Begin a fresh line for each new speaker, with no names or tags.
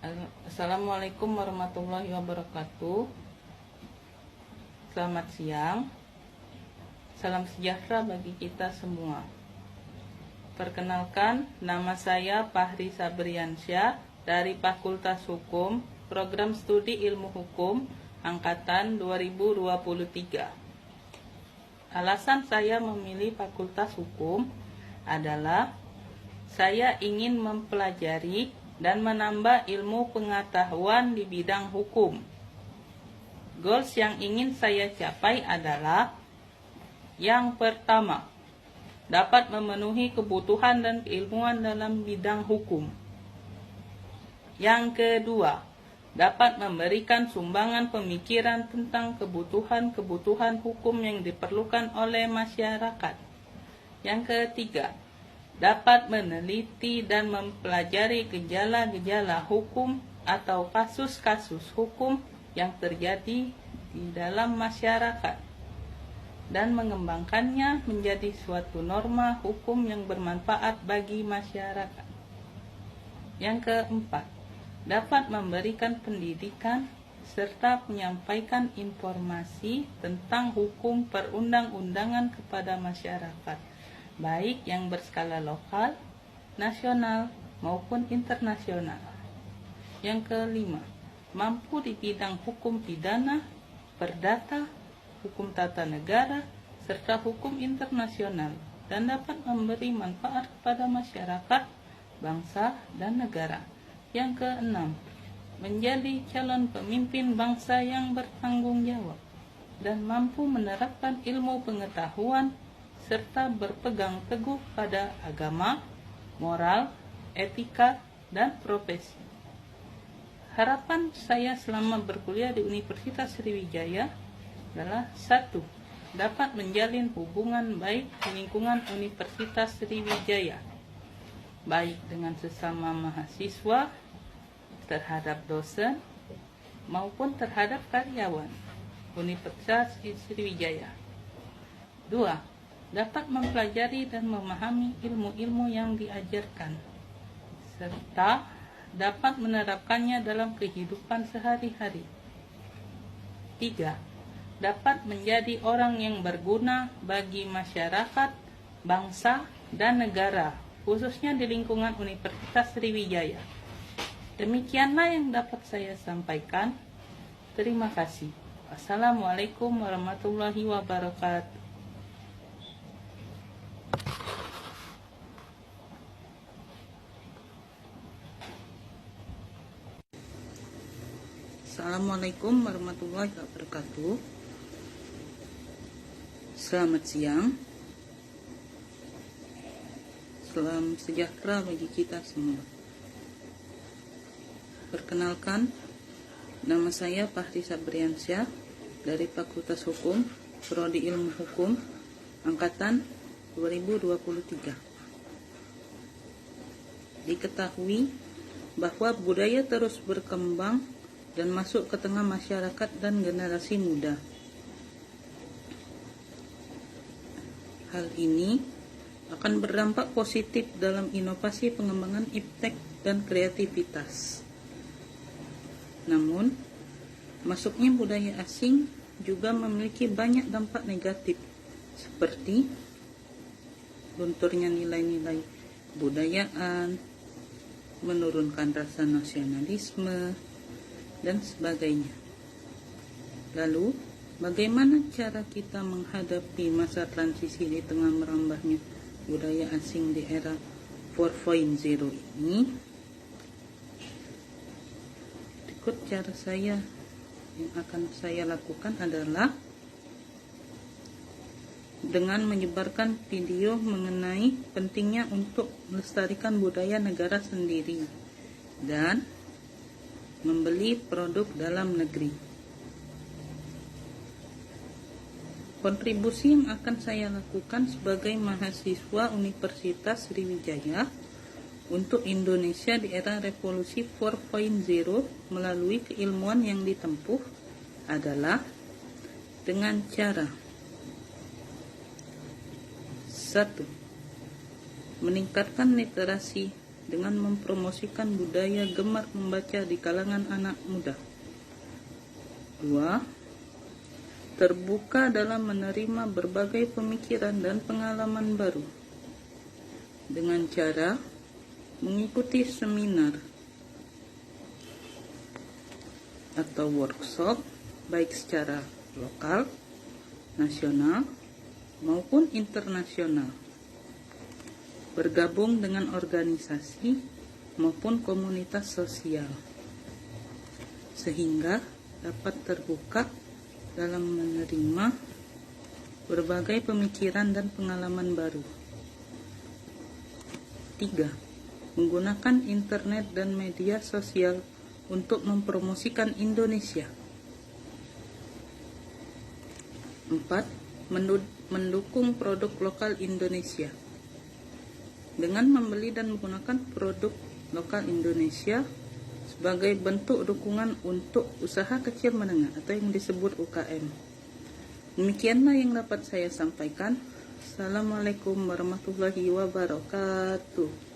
Assalamualaikum warahmatullahi wabarakatuh. Selamat siang. Salam sejahtera bagi kita semua. Perkenalkan, nama saya Fahri Sabriansyah dari Fakultas Hukum, Program Studi Ilmu Hukum, Angkatan 2023. Alasan saya memilih Fakultas Hukum adalah saya ingin mempelajari dan menambah ilmu pengetahuan di bidang hukum. Goals yang ingin saya capai adalah: yang pertama, dapat memenuhi kebutuhan dan keilmuan dalam bidang hukum. Yang kedua, dapat memberikan sumbangan pemikiran tentang kebutuhan-kebutuhan hukum yang diperlukan oleh masyarakat. Yang ketiga, dapat meneliti dan mempelajari gejala-gejala hukum atau kasus-kasus hukum yang terjadi di dalam masyarakat dan mengembangkannya menjadi suatu norma hukum yang bermanfaat bagi masyarakat. Yang keempat, dapat memberikan pendidikan serta menyampaikan informasi tentang hukum perundang-undangan kepada masyarakat, baik yang berskala lokal, nasional, maupun internasional. Yang kelima, mampu di bidang hukum pidana, perdata, hukum tata negara, serta hukum internasional, dan dapat memberi manfaat kepada masyarakat, bangsa, dan negara. Yang keenam, menjadi calon pemimpin bangsa yang bertanggung jawab dan mampu menerapkan ilmu pengetahuan serta berpegang teguh pada agama, moral, etika, dan profesi. Harapan saya selama berkuliah di Universitas Sriwijaya adalah: 1. Dapat menjalin hubungan baik di lingkungan Universitas Sriwijaya, baik dengan sesama mahasiswa, terhadap dosen, maupun terhadap karyawan Universitas Sriwijaya. 2. Dapat mempelajari dan memahami ilmu-ilmu yang diajarkan, serta dapat menerapkannya dalam kehidupan sehari-hari. 3. Dapat menjadi orang yang berguna bagi masyarakat, bangsa, dan negara, khususnya di lingkungan Universitas Sriwijaya. Demikianlah yang dapat saya sampaikan. Terima kasih. Wassalamualaikum warahmatullahi wabarakatuh. Assalamualaikum warahmatullahi wabarakatuh. Selamat siang. Salam sejahtera bagi kita semua. Perkenalkan, nama saya Fahri Sabriansyah dari Fakultas Hukum, Prodi Ilmu Hukum, Angkatan 2023. Diketahui bahwa budaya terus berkembang dan masuk ke tengah masyarakat dan generasi muda. Hal ini akan berdampak positif dalam inovasi pengembangan iptek dan kreativitas. Namun, masuknya budaya asing juga memiliki banyak dampak negatif, seperti lunturnya nilai-nilai kebudayaan, menurunkan rasa nasionalisme, dan sebagainya. Lalu, bagaimana cara kita menghadapi masa transisi di tengah merambahnya budaya asing di era 4.0 ini? Berikut cara saya yang akan saya lakukan adalah dengan menyebarkan video mengenai pentingnya untuk melestarikan budaya negara sendiri dan membeli produk dalam negeri. Kontribusi yang akan saya lakukan sebagai mahasiswa Universitas Sriwijaya untuk Indonesia di era revolusi 4.0 melalui keilmuan yang ditempuh adalah dengan cara: 1. Meningkatkan literasi dengan mempromosikan budaya gemar membaca di kalangan anak muda. 2. Terbuka dalam menerima berbagai pemikiran dan pengalaman baru dengan cara mengikuti seminar atau workshop baik secara lokal, nasional, maupun internasional, bergabung dengan organisasi maupun komunitas sosial, sehingga dapat terbuka dalam menerima berbagai pemikiran dan pengalaman baru. 3. Menggunakan internet dan media sosial untuk mempromosikan Indonesia. 4. Mendukung produk lokal Indonesia dengan membeli dan menggunakan produk lokal Indonesia sebagai bentuk dukungan untuk usaha kecil menengah atau yang disebut UKM. Demikianlah yang dapat saya sampaikan. Assalamualaikum warahmatullahi wabarakatuh.